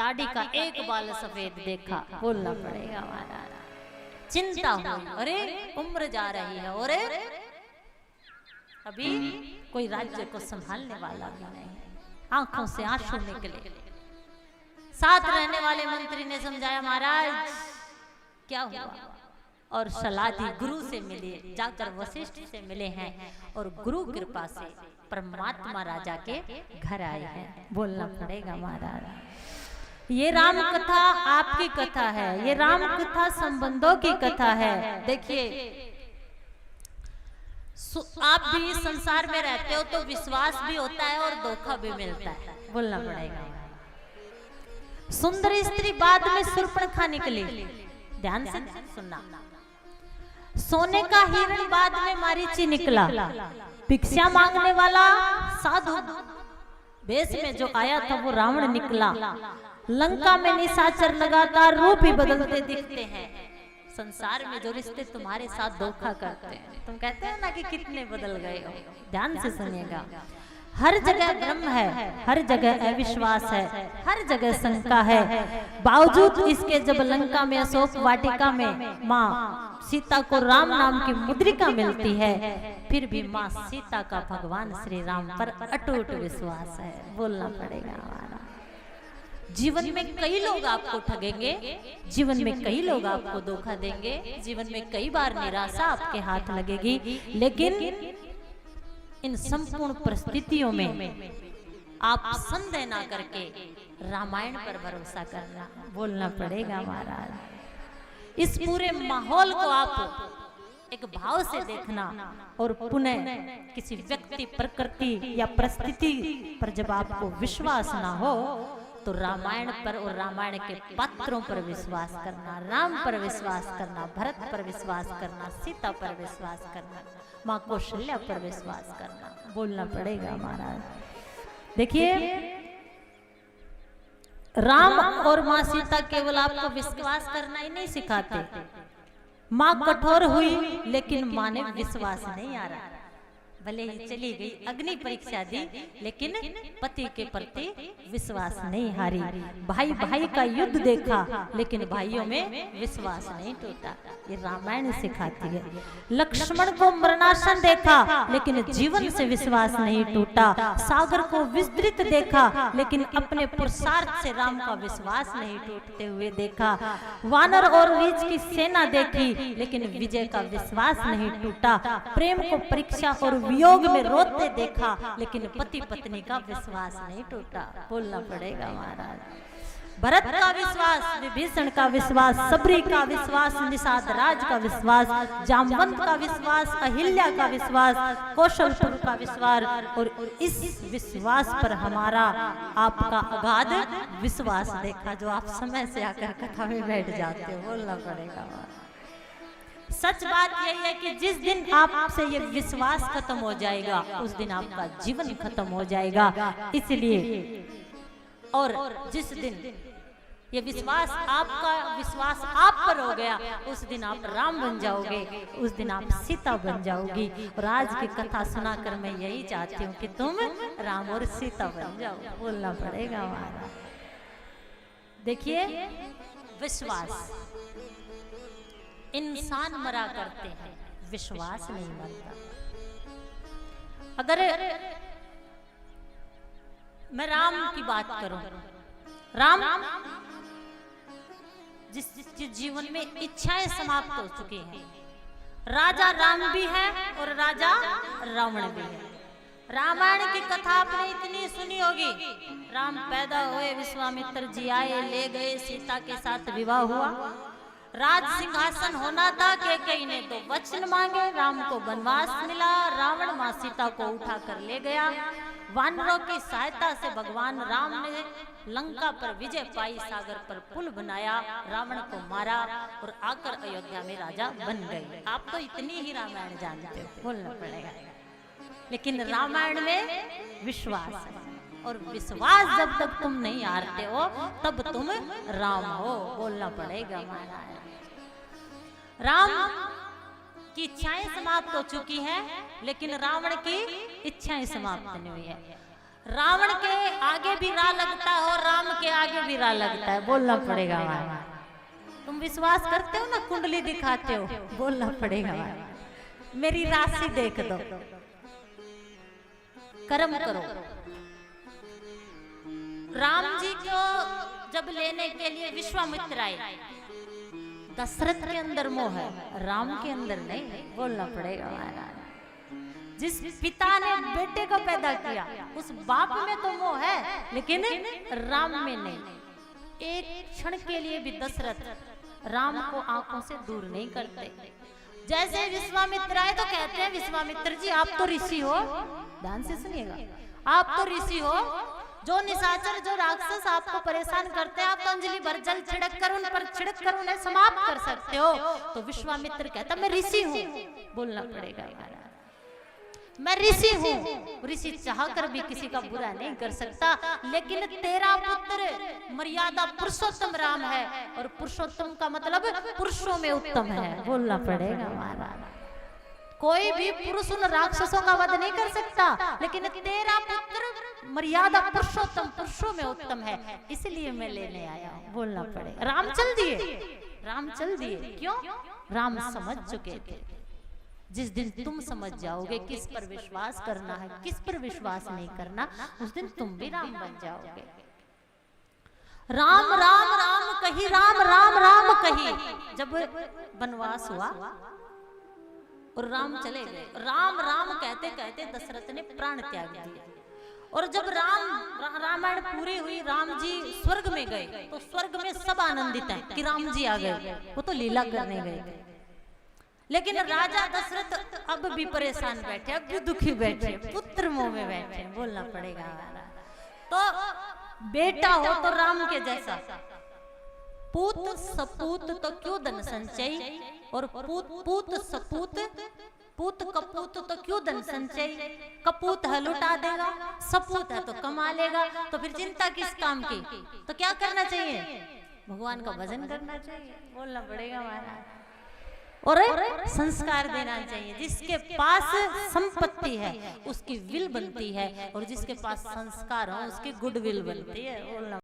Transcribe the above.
दाढ़ी का एक बाल सफेद देखा, बोलना पड़ेगा महाराज। चिंता हुई, अरे उम्र जा रही है और अभी कोई राज्य को संभालने वाला भी नहीं। आंखों से आंसू निकले। साथ रहने वाले मंत्री ने समझाया, महाराज क्या हुआ, और सलाह दी। गुरु से मिले, जाकर वशिष्ठ से मिले हैं और गुरु कृपा से परमात्मा राजा के घर आए हैं, बोलना पड़ेगा महाराज। ये राम कथा आपकी कथा है, ये राम कथा संबंधों की कथा है। देखिए, आप भी संसार में रहते हो तो विश्वास भी होता है और धोखा भी मिलता है, बोलना पड़ेगा। सुंदर स्त्री बाद में शूर्पणखा निकली, ध्यान से सुनना। सोने का हिरण बाद में मारीची निकला। भिक्षा मांगने वाला साधु वेश में जो आया था वो रावण निकला। लंका में निशाचर लगातार रूप ही बदलते दिखते हैं। संसार में जो रिश्ते तुम्हारे साथ धोखा करते हैं, तुम कहते हैं ना कि कितने बदल गए हो। ध्यान से सुनिएगा, हर जगह भ्रम है, हर जगह अविश्वास है, हर जगह शंका है। बावजूद इसके जब लंका में अशोक वाटिका में माँ सीता को राम नाम की मुद्रिका मिलती है, फिर भी माँ सीता का भगवान श्री राम पर अटूट विश्वास है, बोलना पड़ेगा हमारा। जीवन में कई लोग आपको ठगेंगे, जीवन में कई लोग आपको धोखा देंगे, जीवन में कई बार निराशा आपके हाथ लगेगी, लेकिन इन संपूर्ण परिस्थितियों में आप संदेह ना करके रामायण पर भरोसा करना, बोलना पड़ेगा महाराज। इस पूरे माहौल को आप एक भाव से देखना और पुनः किसी व्यक्ति, प्रकृति या परिस्थिति पर जब आपको विश्वास ना हो तो रामायण पर और रामायण के पात्रों पर विश्वास करना, राम पर विश्वास करना, भरत पर विश्वास करना, सीता पर विश्वास करना, माँ कौशल्या पर विश्वास करना, बोलना पड़ेगा महाराज। देखिए, राम और माँ सीता केवल आपको विश्वास करना ही नहीं सिखाते। माँ कठोर हुई लेकिन माँ ने विश्वास नहीं आ रहा, भले ही चली गई, अग्नि परीक्षा दी, लेकिन पति के प्रति विश्वास नहीं हारी। भाई भाई का युद्ध देखा लेकिन भाइयों में विश्वास नहीं टूटा, ये रामायण सिखाती है। लक्ष्मण को मरणासन देखा लेकिन जीवन से विश्वास नहीं टूटा। सागर को विस्तृत देखा लेकिन अपने पुरुषार्थ से राम का विश्वास नहीं टूटते हुए देखा। वानर और रीछ की सेना देखी लेकिन विजय का विश्वास नहीं टूटा। प्रेम को परीक्षा और वियोग में रोते देखा लेकिन पति पत्नी का विश्वास नहीं टूटा, बोलना पड़ेगा महाराज। भरत का विश्वास, विभीषण का विश्वास, सबरी का विश्वास, निषाद राज का विश्वास, जामवंत का विश्वास, अहिल्या का विश्वास, कौशलपुर का विश्वास, और इस विश्वास पर हमारा आपका अगाध विश्वास देखा, जो आप समय से आकर कथा में बैठ जाते हो, बोलना पड़ेगा। सच बात यही है कि जिस दिन आपसे ये विश्वास खत्म हो जाएगा उस दिन आपका जीवन खत्म हो जाएगा। इसलिए, और जिस दिन ये विश्वास आप पर हो गया उस दिन आप राम बन जाओगे, उस दिन आप सीता बन जाओगी। और आज की कथा सुनाकर मैं यही चाहती हूँ कि तुम राम और सीता बन जाओ, बोलना पड़ेगा हमारा। देखिए, विश्वास, इंसान मरा करते हैं, विश्वास नहीं मरता। अगर मैं राम की बात करूं, राम जिसके जीवन में इच्छाएं समाप्त हो चुकी हैं, राजा राम भी है और राजा रावण भी है। रामायण की कथा आपने इतनी सुनी होगी, राम पैदा हुए, विश्वामित्र जी आए, ले गए, सीता के साथ विवाह हुआ, राज सिंहासन होना था, कैकेयी ने तो वचन मांगे, राम को वनवास मिला, रावण माँ सीता को उठा कर ले गया। वानरों की सहायता से भगवान राम ने लंका पर विजय पाई, सागर पर पुल बनाया, रावण को मारा और आकर अयोध्या में राजा बन गए। आप तो इतनी ही रामायण जानते हो, बोलना पड़ेगा। लेकिन रामायण में विश्वास है, और विश्वास जब तक तुम नहीं हारते हो तब तुम राम हो, बोलना पड़ेगा महाराज। राम की इच्छाएं समाप्त हो चुकी हैं लेकिन रावण की इच्छाएं समाप्त नहीं हुई है। रावण के आगे भी रा लगता हो, राम के आगे भी रा लगता है, बोलना पड़ेगा भाई। तुम विश्वास करते हो ना, कुंडली दिखाते हो, बोलना पड़ेगा भाई। मेरी राशि देख दो, कर्म करो। राम जी को जब लेने के लिए विश्वामित्र आए, दशरथ के अंदर मोह है, राम के अंदर नहीं, बोलना पड़ेगा महाराज। जिस पिता ने बेटे को पैदा किया उस बाप में तो मोह है, लेकिन राम में नहीं। एक क्षण के लिए भी दशरथ राम को आंखों से दूर नहीं करते। जैसे विश्वामित्र आए तो कहते हैं, विश्वामित्र जी आप तो ऋषि हो, ध्यान से सुनिएगा, आप तो ऋषि हो, जो निशाचर जो राक्षस आपको परेशान करते हैं, आप तो अंजलि भर जल छिड़क कर उन पर छिड़क कर उन्हें समाप्त कर सकते हो। तो विश्वामित्र कहता मैं ऋषि हूँ, बोलना पड़ेगा, मैं ऋषि हूँ। ऋषि चाहकर भी किसी का बुरा नहीं कर सकता, लेकिन तेरा पुत्र मर्यादा पुरुषोत्तम राम है, और पुरुषोत्तम का मतलब पुरुषों में उत्तम है, बोलना पड़ेगा महाराज। कोई भी पुरुष उन राक्षसों का वध नहीं कर सकता, लेकिन तेरा पुत्र मर्यादा पुरुषोत्तम, पुरुषों में उत्तम है, इसलिए मैं लेने आया हूँ, बोलना पड़ेगा। राम चल दिए, राम चल दिए, क्यों? राम समझ चुके थे। जिस दिन तुम समझ जाओगे किस पर विश्वास करना है, किस पर विश्वास नहीं करना, उस दिन तुम भी राम बन जाओगे। राम राम राम कही, राम राम राम कही। जब वनवास हुआ और राम चले गए, राम राम कहते कहते दशरथ ने प्राण त्याग दिया। और जब रामायण पूरी हुई, राम जी स्वर्ग में गए, तो स्वर्ग में सब आनंदित हैं कि राम जी आ गए, वो तो लीला करने गए। लेकिन राजा दशरथ अब भी परेशान बैठे, अब भी दुखी बैठे, पुत्र मोह में बैठे, बोलना पड़ेगा। तो बेटा हो तो राम के जैसा, पूत सपूत तो क्यों धन संचय, और पूत सपूत, पूत कपूत तो क्यों धन संचय। कपूत है लुटा देगा, सपूत है तो कमा लेगा, तो फिर चिंता किस काम की। तो क्या करना चाहिए? भगवान का भजन करना चाहिए, बोलना पड़ेगा महाराज। और संस्कार देना चाहिए। जिसके पास संपत्ति है उसकी विल बनती है, और जिसके पास संस्कार हो उसकी गुडविल बनती है, बोलना